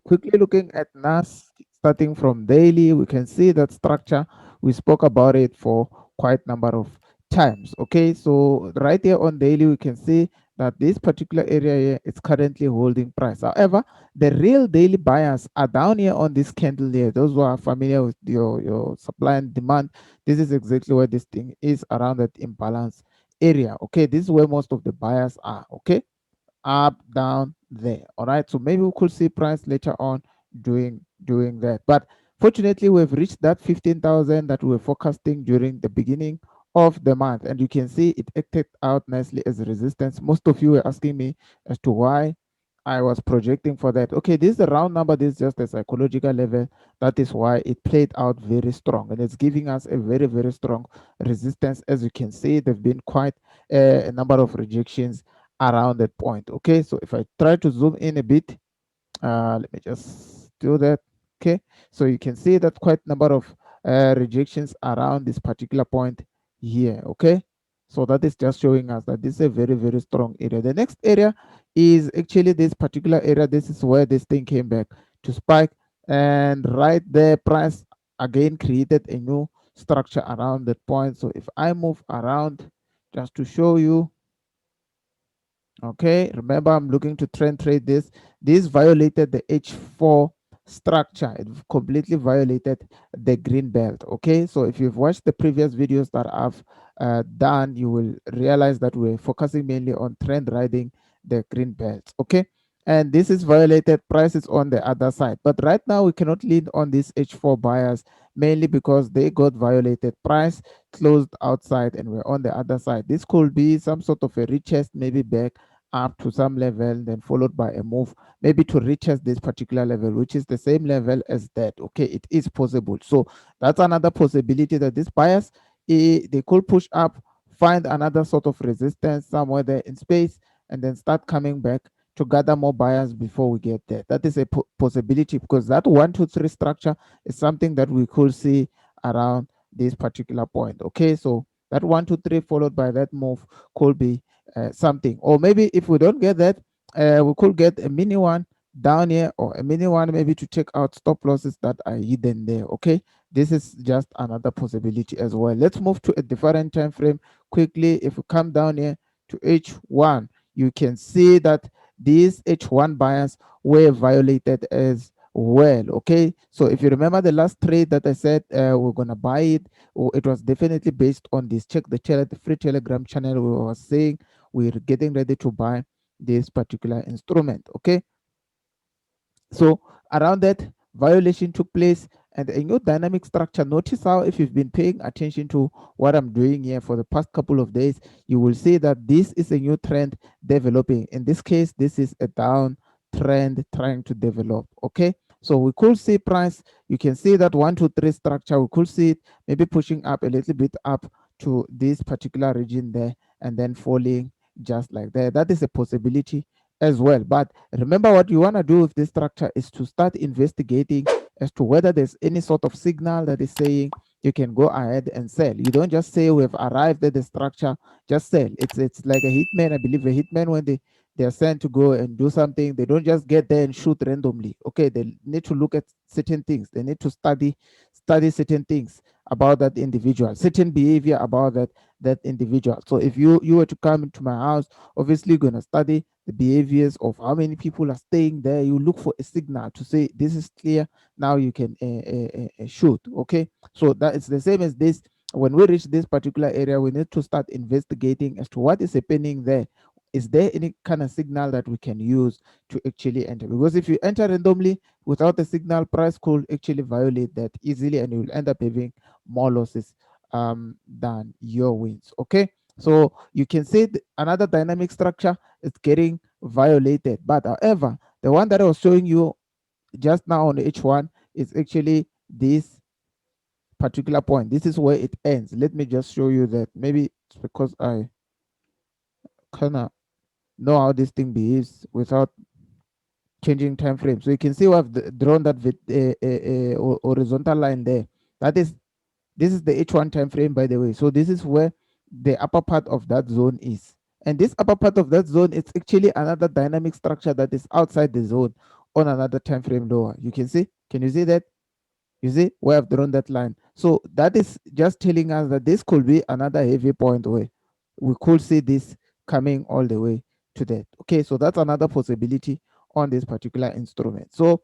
Quickly looking at NAS, starting from daily, we can see that structure. We spoke about it for quite number of times. Okay, so right here on daily, we can see that this particular area here is currently holding price. However, the real daily buyers are down here on this candle here. Those who are familiar with your supply and demand, this is exactly where this thing is, around that imbalance area. Okay, this is where most of the buyers are. Okay, up, down, there. All right. So maybe we could see price later on doing that. But fortunately, we've reached that 15,000 that we were forecasting during the beginning of the month, and you can see it acted out nicely as a resistance. Most of you were asking me as to why I was projecting for that. Okay, this is a round number. This is just a psychological level. That is why it played out very strong, and it's giving us a very, very strong resistance. As you can see, there've been quite a number of rejections around that point. Okay, so if I try to zoom in a bit, let me just do that. Okay, so you can see that quite number of rejections around this particular point here. Okay, so that is just showing us that this is a very, very strong area. The next area is actually this particular area. This is where this thing came back to spike, and right there price again created a new structure around that point. So if I move around just to show you, okay, remember I'm looking to trend trade this. This violated the H4 structure. It completely violated the green belt. Okay, so if you've watched the previous videos that I've done, you will realize that we're focusing mainly on trend riding the green belt. Okay, and this is violated, prices on the other side. But right now we cannot lean on these H4 buyers, mainly because they got violated. Price closed outside and we're on the other side. This could be some sort of a retest, maybe back up to some level, then followed by a move maybe to reach us this particular level, which is the same level as that. Okay, it is possible. So that's another possibility that these buyers, they could push up, find another sort of resistance somewhere there in space, and then start coming back to gather more buyers before we get there. That is a possibility, because that 1 2 3 structure is something that we could see around this particular point. Okay, so that 1 2 3 followed by that move could be something. Or maybe if we don't get that, we could get a mini one down here, or a mini one maybe to check out stop losses that are hidden there. Okay, this is just another possibility as well. Let's move to a different time frame quickly. If we come down here to H1, you can see that these H1 buyers were violated as well. Okay, so if you remember the last trade that I said we're gonna buy it, it was definitely based on this. Check the free telegram channel. We were saying we're getting ready to buy this particular instrument. Okay, so around that, violation took place and a new dynamic structure. Notice how, if you've been paying attention to what I'm doing here for the past couple of days, you will see that this is a new trend developing. In this case, this is a down trend trying to develop. Okay, so we could see price, you can see that 1 2 3 structure. We could see it maybe pushing up a little bit up to this particular region there, and then falling just like that. That is a possibility as well. But remember, what you want to do with this structure is to start investigating as to whether there's any sort of signal that is saying you can go ahead and sell. You don't just say we've arrived at the structure, just sell. It's like a hitman. I believe a hitman, when they're sent to go and do something, they don't just get there and shoot randomly. Okay, they need to look at certain things. They need to study certain things about that individual, certain behavior about that individual. So if you were to come into my house, obviously you're gonna study the behaviors of how many people are staying there. You look for a signal to say this is clear. Now you can shoot. Okay, so that is the same as this. When we reach this particular area, we need to start investigating as to what is happening there. Is there any kind of signal that we can use to actually enter? Because if you enter randomly without a signal, price could actually violate that easily, and you will end up having more losses than your wins. Okay, so you can see another dynamic structure is getting violated. But however, the one that I was showing you just now on the H1 is actually this particular point. This is where it ends. Let me just show you that. Maybe it's because I kind of know how this thing behaves without changing time frame. So you can see I've drawn that horizontal line there. That is, this is the H1 time frame, by the way. So this is where the upper part of that zone is. And this upper part of that zone is actually another dynamic structure that is outside the zone on another time frame lower. You can see, can you see that? You see where I've drawn that line? So that is just telling us that this could be another heavy point where we could see this coming all the way to that. Okay, so that's another possibility on this particular instrument. So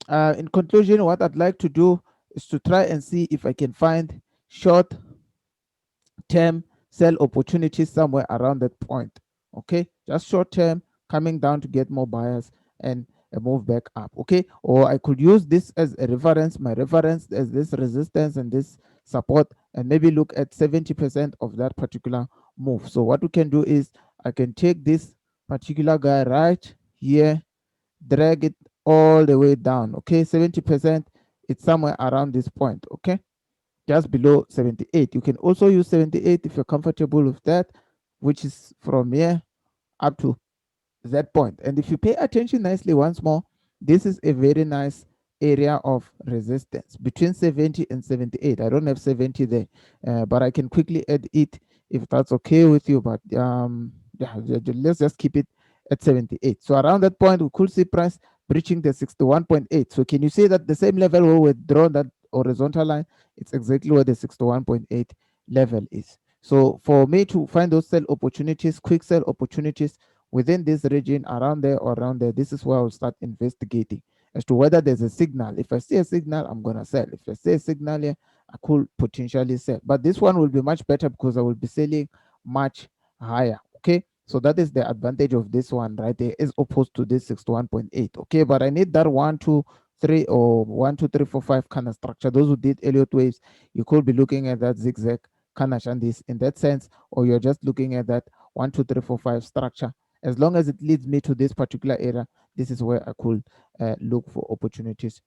in conclusion, what I'd like to do is to try and see if I can find short term sell opportunities somewhere around that point. Okay, just short term coming down to get more buyers and a move back up. Okay, or I could use this as a reference, my reference as this resistance and this support, and maybe look at 70% of that particular move. So what we can do is I can take this particular guy right here, drag it all the way down. Okay, 70%, it's somewhere around this point. Okay, just below 78. You can also use 78 if you're comfortable with that, which is from here up to that point. And if you pay attention nicely once more, this is a very nice area of resistance between 70 and 78. I don't have 70 there, but I can quickly add it if that's okay with you. But yeah, let's just keep it at 78. So around that point, we could see price breaching the 61.8. So can you see that the same level where we drawn that horizontal line, it's exactly where the 61.8 level is. So for me to find those sell opportunities, quick sell opportunities, within this region, around there or around there, this is where I'll start investigating as to whether there's a signal. If I see a signal, I'm gonna sell. If I see a signal here, I could potentially sell. But this one will be much better because I will be selling much higher. Okay. So that is the advantage of this one right there, as opposed to this 61.8. Okay, but I need that 1, 2, 3 or 1, 2, 3, 4, 5 kind of structure. Those who did Elliott waves, you could be looking at that zigzag kind of and this in that sense, or you're just looking at that 1, 2, 3, 4, 5 structure. As long as it leads me to this particular area, this is where I could look for opportunities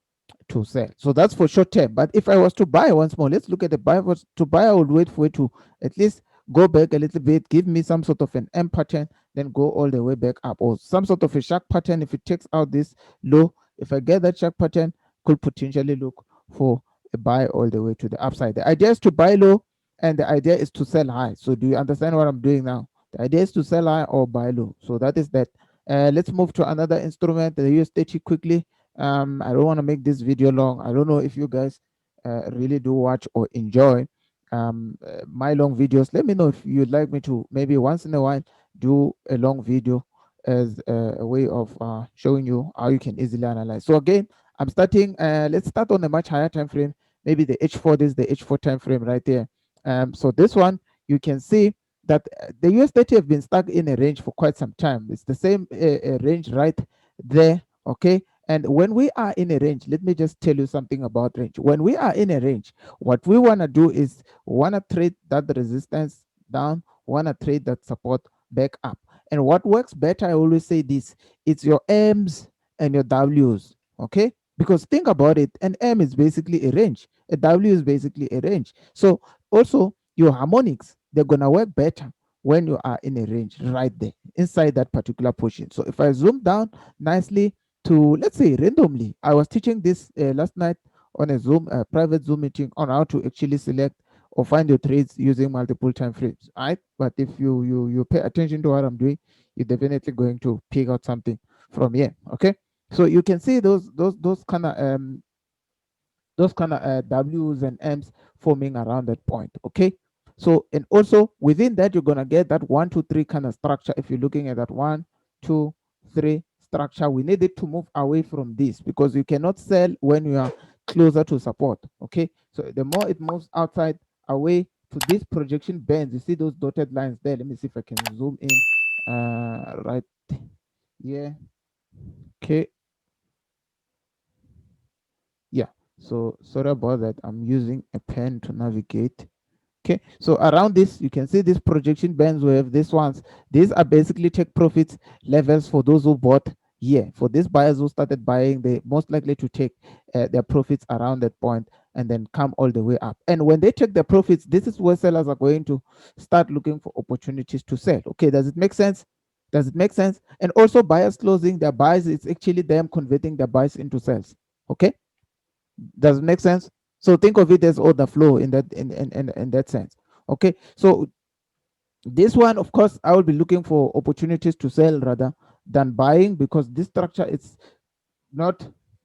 to sell. So that's for short term. But if I was to buy once more, let's look at the buy. Was to buy, I would wait for it to at least go back a little bit, give me some sort of an M pattern, then go all the way back up, or some sort of a shark pattern. If it takes out this low, if I get that shark pattern, could potentially look for a buy all the way to the upside. The idea is to buy low, and the idea is to sell high. So do you understand what I'm doing now? The idea is to sell high or buy low. So that is that. Let's move to another instrument, the US30 quickly. I don't want to make this video long. I don't know if you guys really do watch or enjoy my long videos. Let me know if you'd like me to maybe once in a while do a long video as a way of showing you how you can easily analyze. So again, I'm starting. Let's start on a much higher time frame. Maybe the H4. This is the H4 time frame right there. So this one you can see that the US30 have been stuck in a range for quite some time. It's the same range right there. Okay, and when we are in a range, let me just tell you something about range. When we are in a range, what we want to do is want to trade that resistance down, want to trade that support back up. And what works better, I always say this, it's your M's and your W's. Okay, because think about it, an M is basically a range, a W is basically a range. So also your harmonics, they're gonna work better when you are in a range right there inside that particular portion. So if I zoom down nicely to, let's say, randomly, I was teaching this last night on a Zoom private Zoom meeting on how to actually select or find your trades using multiple time frames. Right? But if you pay attention to what I'm doing, you're definitely going to pick out something from here. Okay, so you can see those kind of W's and M's forming around that point. Okay, so and also within that you're gonna get that 1, 2, 3 kind of structure. If you're looking at that 1, 2, 3 structure, we need it to move away from this because you cannot sell when you are closer to support. Okay, so the more it moves outside away to these projection bands, you see those dotted lines there. Let me see if I can zoom in right. Yeah. Okay. Yeah, so sorry about that. I'm using a pen to navigate. Okay, so around this you can see these projection bands. We have these ones. These are basically take profits levels for those who bought here. For these buyers who started buying, they most likely to take their profits around that point and then come all the way up. And when they take their profits, this is where sellers are going to start looking for opportunities to sell. Okay, does it make sense? Does it make sense? And also buyers closing their buys, it's actually them converting their buys into sales. Okay, does it make sense? So think of it as order flow in that in that sense. Okay, so this one, of course, I will be looking for opportunities to sell rather than buying because this structure is not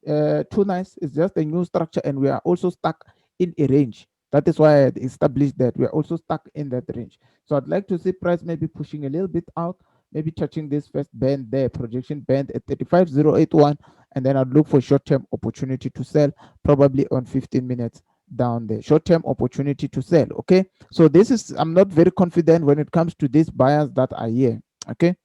too nice. It's just a new structure, and we are also stuck in a range. That is why I established that we are also stuck in that range. So I'd like to see price maybe pushing a little bit out, maybe touching this first band there, projection band at 35081, and then I'd look for short-term opportunity to sell, probably on 15 minutes down there. Short-term opportunity to sell. Okay. So this is, I'm not very confident when it comes to these buyers that are here. Okay,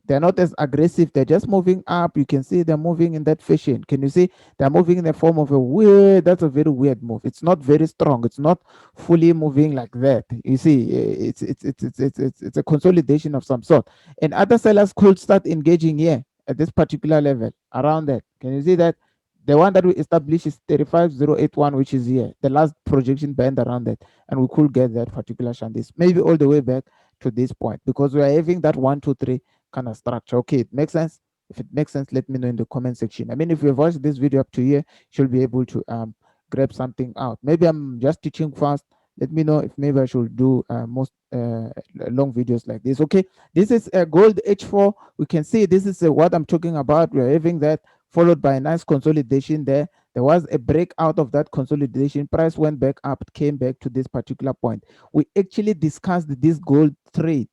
they're not as aggressive. They're just moving up. You can see they're moving in that fashion. Can you see they're moving in the form of a weird? That's a very weird move. It's not very strong. It's not fully moving like that. You see, it's a consolidation of some sort. And other sellers could start engaging here at this particular level around that. Can you see that? The one that we established is 35081, which is here, the last projection band around that. And we could get that particular shandis, maybe all the way back to this point, because we are having that 1, 2, 3 kind of structure. Okay, it makes sense. If it makes sense, let me know in the comment section. I mean, if you've watched this video up to here, you'll be able to grab something out. Maybe I'm just teaching fast. Let me know if maybe I should do most long videos like this. Okay, this is a gold H4. We can see this is what I'm talking about. We're having that followed by a nice consolidation there. There was a break out of that consolidation. Price went back up, came back to this particular point. We actually discussed this gold trade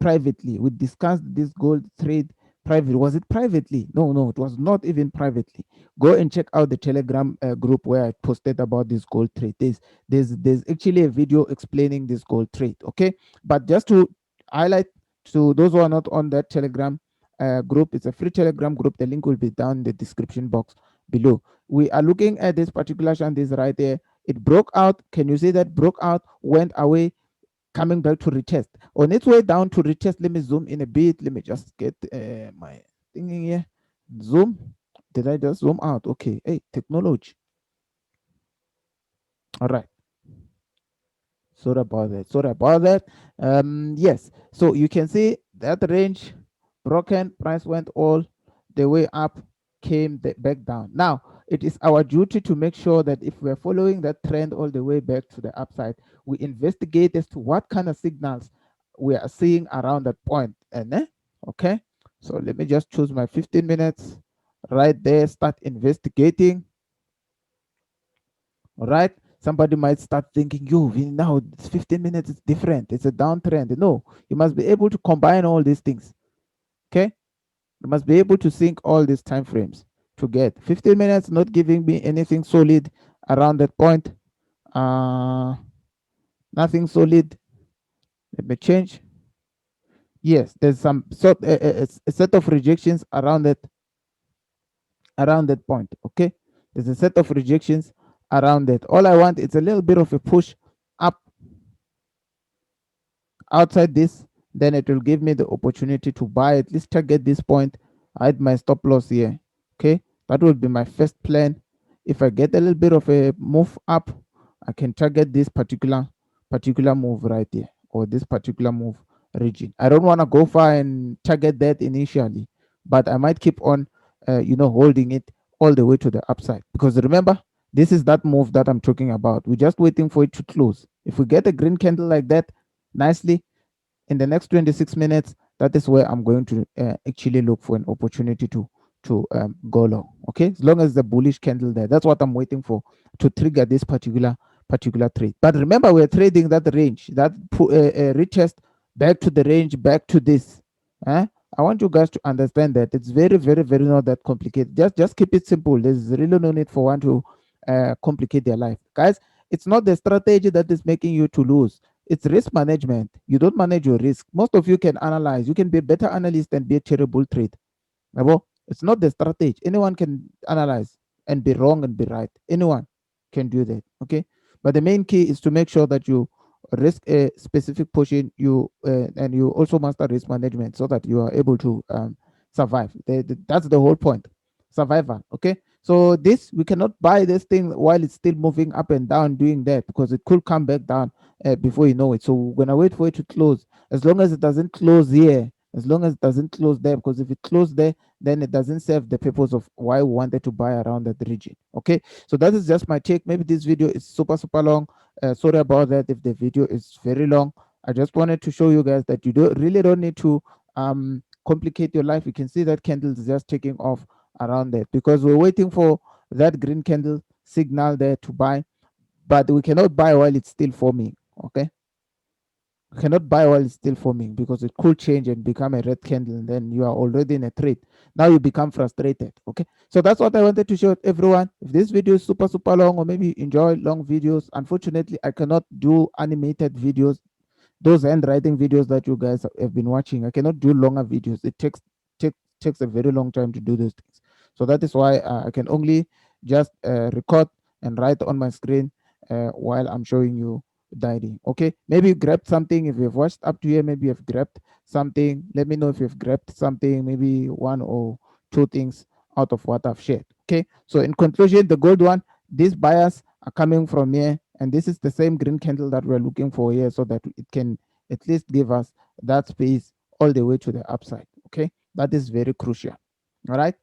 privately. We discussed this gold trade privately. Was it privately? No, no, it was not even privately. Go and check out the Telegram group where I posted about this gold trade. There's actually a video explaining this gold trade. Okay, but just to highlight to those who are not on that Telegram group, it's a free Telegram group. The link will be down in the description box below. We are looking at this particular shanties right there. It broke out. Can you see that broke out, went away, coming back to retest? On its way down to retest, let me zoom in a bit. Let me just get my thing in here. Zoom. Did I just zoom out? Okay. Hey, technology. All right. Sorry about that. Sorry about that. Yes. So you can see that range broken. Price went all the way up, came back down. Now it is our duty to make sure that if we're following that trend all the way back to the upside, we investigate as to what kind of signals we are seeing around that point. And okay. So let me just choose my 15 minutes right there. Start investigating. All right. Somebody might start thinking, you now it's 15 minutes, it's different, it's a downtrend. No, you must be able to combine all these things. Okay, you must be able to sync all these time frames to get 15 minutes, not giving me anything solid around that point. Nothing solid. Let me change. Yes, there's some sort a set of rejections around that point. Okay, there's a set of rejections around that. All I want is a little bit of a push up outside this, then it will give me the opportunity to buy, at least target this point, hide my stop loss here. Okay, that would be my first plan. If I get a little bit of a move up, I can target this particular move right there, or this particular move region. I don't want to go far and target that initially, but I might keep on holding it all the way to the upside, because remember, this is that move that I'm talking about. We're just waiting for it to close. If we get a green candle like that nicely in the next 26 minutes, that is where I'm going to actually look for an opportunity to go long. Okay, as long as the bullish candle there, that's what I'm waiting for to trigger this particular trade. But remember, we're trading that range, that retest back to the range, back to this. I want you guys to understand that it's very, very, very not that complicated. Just keep it simple. There's really no need for one to complicate their life, guys. It's not the strategy that is making you to lose. It's risk management. You don't manage your risk. Most of you can analyze. You can be a better analyst and be a terrible trade. It's not the strategy. Anyone can analyze and be wrong and be right. Anyone can do that. Okay. But the main key is to make sure that you risk a specific portion, and you also master risk management so that you are able to survive. That's the whole point. Survival. Okay. So this, we cannot buy this thing while it's still moving up and down doing that, because it could come back down before you know it. So we're gonna wait for it to close. As long as it doesn't close here, as long as it doesn't close there, because if it closed there, then it doesn't serve the purpose of why we wanted to buy around that region. Okay, so that is just my take. Maybe this video is super long. Sorry about that if the video is very long. I just wanted to show you guys that you don't need to complicate your life. You can see that candle is just taking off around that, because we're waiting for that green candle signal there to buy, but we cannot buy while it's still forming. Okay, cannot buy while it's still forming, because it could change and become a red candle, and then you are already in a trade. Now you become frustrated. Okay, so that's what I wanted to show everyone. If this video is super long, or maybe you enjoy long videos, unfortunately I cannot do animated videos, those handwriting videos that you guys have been watching. I cannot do longer videos. It takes a very long time to do those things. So that is why I can only just record and write on my screen while I'm showing you diary. Okay, maybe you grabbed something. If you've watched up to here, maybe you've grabbed something. Let me know if you've grabbed something, maybe one or two things out of what I've shared. Okay, so in conclusion, the gold one, these buyers are coming from here, and this is the same green candle that we're looking for here, so that it can at least give us that space all the way to the upside. Okay, that is very crucial. All right,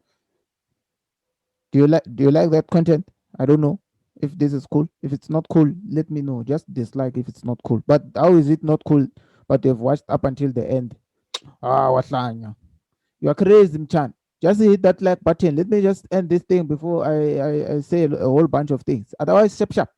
do you like that content? I don't know if this is cool. If it's not cool, let me know. Just dislike if it's not cool. But how is it not cool but you've watched up until the end? Ah, what, you are crazy, Mchan. Just hit that like button. Let me just end this thing before I say a whole bunch of things. Otherwise, sharp sharp.